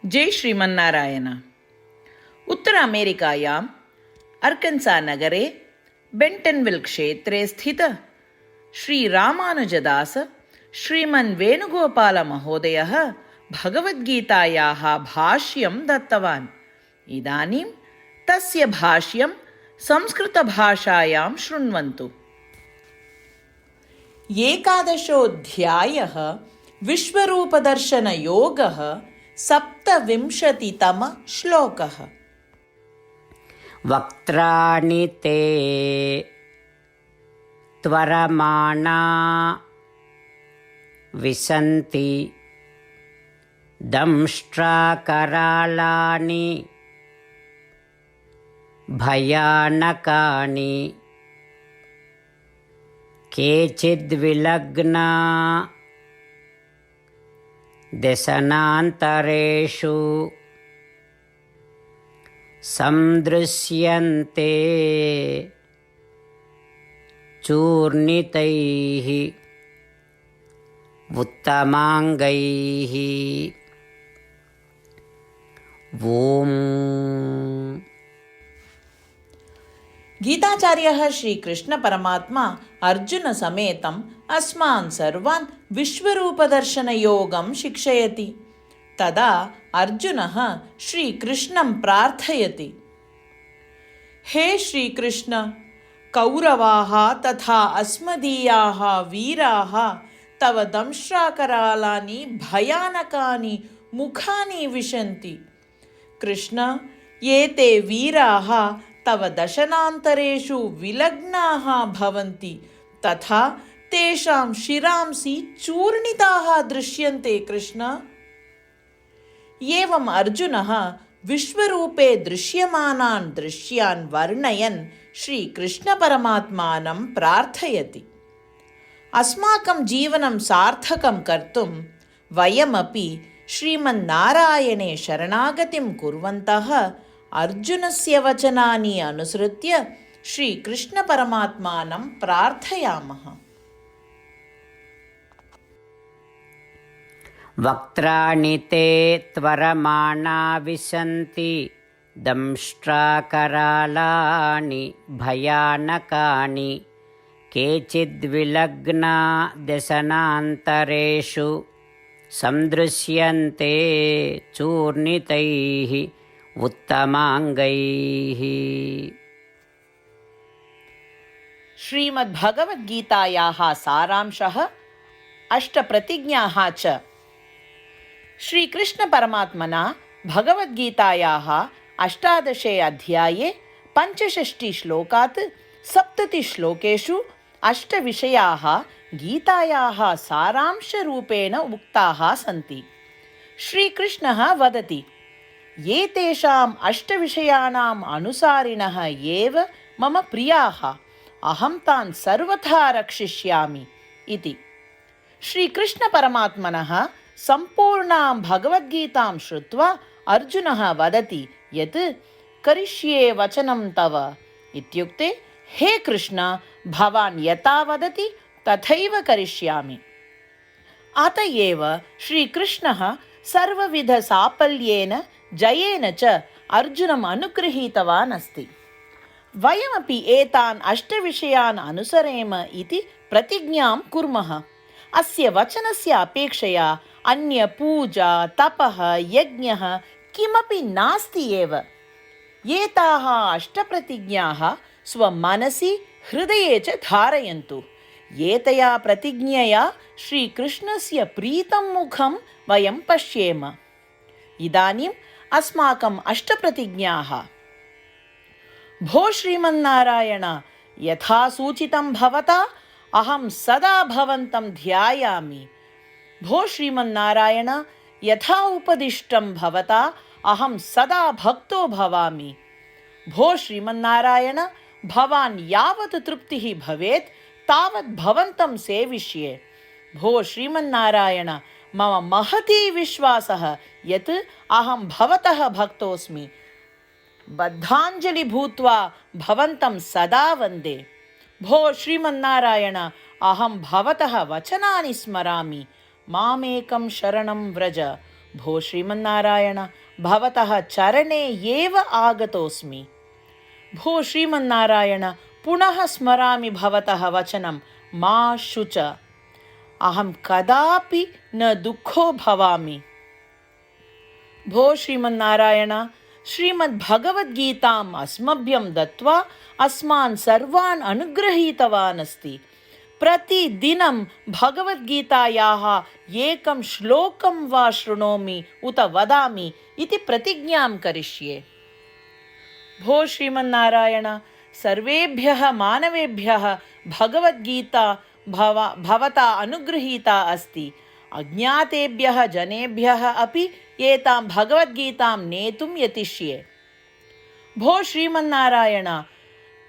जय श्रीमन्नारायण। उत्तर अमेरिकायाम् अर्कन्सा नगरे बेण्टन्विल् क्षेत्रे स्थित श्रीरामानुजदास श्रीमन् वेणुगोपालमहोदयः भगवद्गीतायाः भाष्यं दत्तवान्। इदानीं तस्य भाष्यं संस्कृतभाषायां शृण्वन्तु। एकादशोऽध्यायः विश्वरूपदर्शनयोगः, 27तमः श्लोकः। वक्त्राणि ते त्वरमाणा विशन्ति, दंष्ट्राकरालानि भयानकानि, केचिद्विलग्ना दशनान्तरेषु सन्दृश्यन्ते चूर्णितैः उत्तमाङ्गैः। ओम्। गीताचार्यः श्रीकृष्णपरमात्मा अर्जुनसमेतम् अस्मान् सर्वान् विश्वरूपदर्शनयोगं शिक्षयति। तदा अर्जुनः श्रीकृष्णं प्रार्थयति, हे श्रीकृष्ण, कौरवाः तथा अस्मदीयाः वीराः तव दंष्ट्राकरालानि भयानकानि मुखानि विशन्ति। कृष्ण, एते वीराः तव दशनान्तरेषु विलग्नाः भवन्ति तथा तेषां शिरांसि चूर्णिताः दृश्यन्ते। कृष्ण। एवम् अर्जुनः विश्वरूपे दृश्यमानान् दृश्यान् वर्णयन् श्रीकृष्णपरमात्मानं प्रार्थयति। अस्माकं जीवनं सार्थकं कर्तुं वयमपि श्रीमन्नारायणे शरणागतिं कुर्वन्तः अर्जुनस्य वचनानि अनुसृत्य श्रीकृष्णपरमात्मानं प्रार्थयामः। वक्त्राणि ते त्वरमाणा विशन्ति, दंष्ट्राकरालानि भयानकानि, केचिद्विलग्ना दशनान्तरेषु सन्दृश्यन्ते चूर्णितैः उत्तमाङ्गैः। श्रीमद्भगवद्गीतायाः सारांशः, अष्टप्रतिज्ञाः च। श्रीकृष्णपरमात्मना भगवद्गीतायाः 18 अध्याये 65 श्लोकात् 70 श्लोकेषु 8 विषयाः गीतायाः सारांशरूपेण उक्ताः सन्ति। श्रीकृष्णः वदति, एतेषाम् 8 विषयाणाम् अनुसारिणः एव मम प्रियाः, अहं तान् सर्वथा रक्षिष्यामि इति। श्रीकृष्णपरमात्मनः सम्पूर्णां भगवद्गीतां श्रुत्वा अर्जुनः वदति यत् करिष्ये वचनं तव इत्युक्ते, हे कृष्ण, भवान् यथा वदति तथैव करिष्यामि। अत एव श्रीकृष्णः सर्वविधसाफल्येन जयेन च अर्जुनम् अनुगृहीतवान् अस्ति। वयमपि एतान् 8 विषयान् अनुसरेम इति प्रतिज्ञां कुर्मः। अस्य वचनस्य अपेक्षया अन्य पूजा, तपः, यज्ञः किमपि नास्ति एव। एताः 8 प्रतिज्ञाः स्वमनसि हृदये च धारयन्तु। एतया प्रतिज्ञया श्रीकृष्णस्य प्रीतं मुखं वयं पश्येम। इदानीम् अस्माकम् 8 प्रतिज्ञाः। भो श्रीमन्नारायण, यथा सूचितं भवता अहं सदा भवन्तं ध्यायामि। भो श्रीमन्नारायण, यथा उपदिष्टं भवता अहं सदा भक्तो भवामि। भो श्रीमन्नारायण, भवान् यावत् तृप्तिः भवेत् तावत् भवन्तं सेविष्ये। भो श्रीमन्नारायण, मम महती विश्वासः यत् अहं भवतः भक्तोऽस्मि। बद्धाञ्जलि भूत्वा भवन्तं सदा वन्दे। भो श्रीमन्नारायण, अहं भवतः वचनानि स्मरामि। मामेकं शरणं व्रज। भो श्रीमन्नारायण, भवतः चरणे एव आगतोऽस्मि। भो श्रीमन्नारायण, पुनः स्मरामि भवतः वचनं, मा शुच। अहं कदापि न दुःखो भवामि। भो श्रीमन्नारायण, श्रीमद्भगवद्गीताम् अस्मभ्यं दत्त्वा अस्मान् सर्वान् अनुगृहीतवान् अस्ति। प्रतिदिनं भगवद्गीतायाः एकं श्लोकं वा शृणोमि उत वदामि इति प्रतिज्ञां करिष्ये। भो श्रीमन्नारायण, सर्वेभ्यः मानवेभ्यः भगवद्गीता भवता अनुगृहीता अस्ति। अज्ञातेभ्यः जनेभ्यः अपि एतां भगवद्गीतां नेतुं यतिष्ये। भो श्रीमन्नारायण,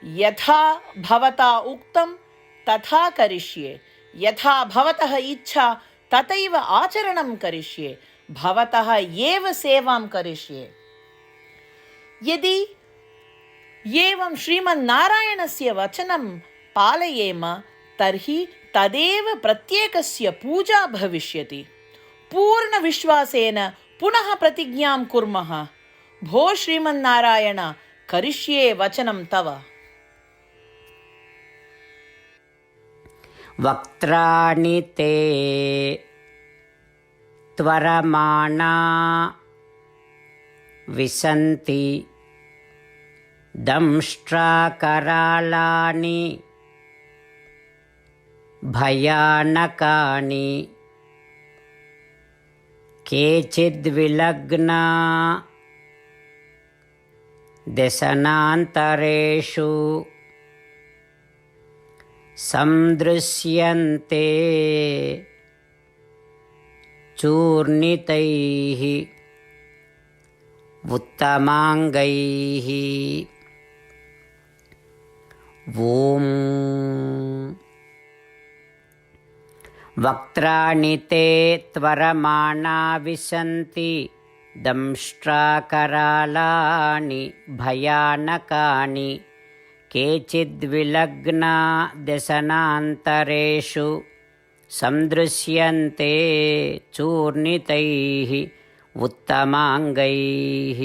यथा भवता उक्तं तथा करिष्ये। यथा भवतः इच्छा तथैव आचरणं करिष्ये। भवतः एव सेवां करिष्ये। यदि एवं श्रीमन्नारायणस्य वचनं पालयेम तर्हि तदेव प्रत्येकस्य पूजा भविष्यति। पूर्णविश्वासेन पुनः प्रतिज्ञां कुर्मः। भो श्रीमन्नारायण, करिष्ये वचनं तव। वक्त्राणि ते त्वरमाणा विशन्ति दंष्ट्राकरालानि भयानकानि केचिद्विलग्ना व्यसनान्तरेषु सन्दृश्यन्ते चूर्णितैः उत्तमाङ्गैः। ॐ वक्त्राणि ते त्वरमाणा विशन्ति दंष्ट्राकरालानि भयानकानि केचिद्विलग्ना व्यसनान्तरेषु सन्दृश्यन्ते चूर्णितैः उत्तमाङ्गैः।